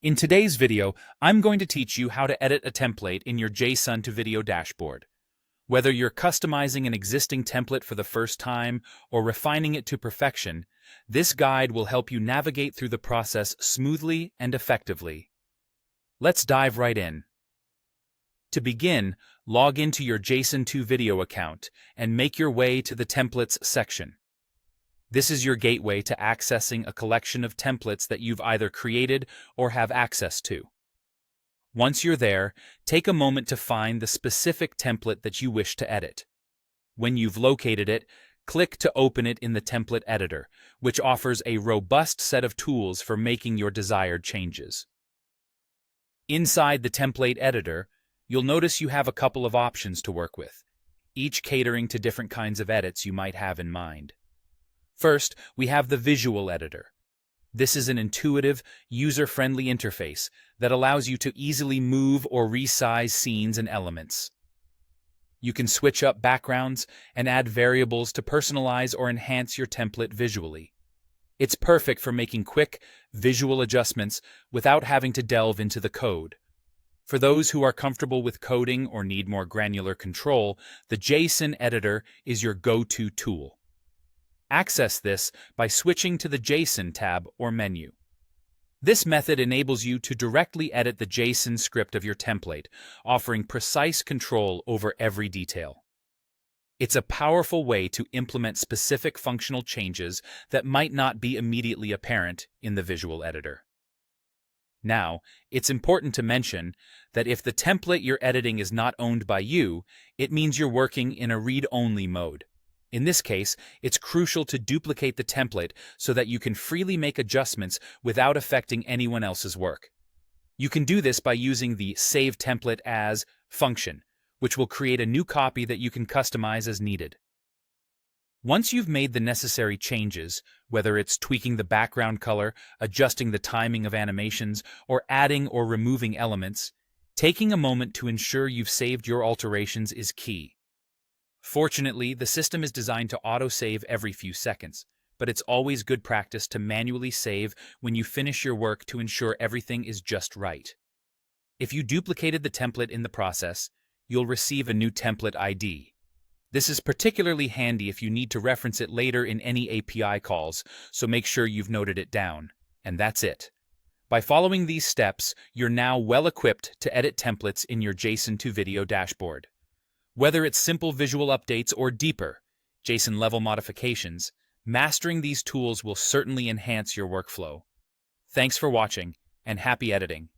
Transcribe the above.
In today's video, I'm going to teach you how to edit a template in your Json2Video dashboard. Whether you're customizing an existing template for the first time or refining it to perfection, this guide will help you navigate through the process smoothly and effectively. Let's dive right in. To begin, log into your Json2Video account and make your way to the Templates section. This is your gateway to accessing a collection of templates that you've either created or have access to. Once you're there, take a moment to find the specific template that you wish to edit. When you've located it, click to open it in the template editor, which offers a robust set of tools for making your desired changes. Inside the template editor, you'll notice you have a couple of options to work with, each catering to different kinds of edits you might have in mind. First, we have the visual editor. This is an intuitive, user-friendly interface that allows you to easily move or resize scenes and elements. You can switch up backgrounds and add variables to personalize or enhance your template visually. It's perfect for making quick, visual adjustments without having to delve into the code. For those who are comfortable with coding or need more granular control, the JSON editor is your go-to tool. Access this by switching to the JSON tab or menu. This method enables you to directly edit the JSON script of your template, offering precise control over every detail. It's a powerful way to implement specific functional changes that might not be immediately apparent in the visual editor. Now, it's important to mention that if the template you're editing is not owned by you, it means you're working in a read-only mode. In this case, it's crucial to duplicate the template so that you can freely make adjustments without affecting anyone else's work. You can do this by using the Save Template As function, which will create a new copy that you can customize as needed. Once you've made the necessary changes, whether it's tweaking the background color, adjusting the timing of animations, or adding or removing elements, taking a moment to ensure you've saved your alterations is key. Fortunately, the system is designed to auto-save every few seconds, but it's always good practice to manually save when you finish your work to ensure everything is just right. If you duplicated the template in the process, you'll receive a new template ID. This is particularly handy if you need to reference it later in any API calls, so make sure you've noted it down. And that's it. By following these steps, you're now well equipped to edit templates in your Json2Video dashboard. Whether it's simple visual updates or deeper JSON-level modifications, mastering these tools will certainly enhance your workflow. Thanks for watching, and happy editing.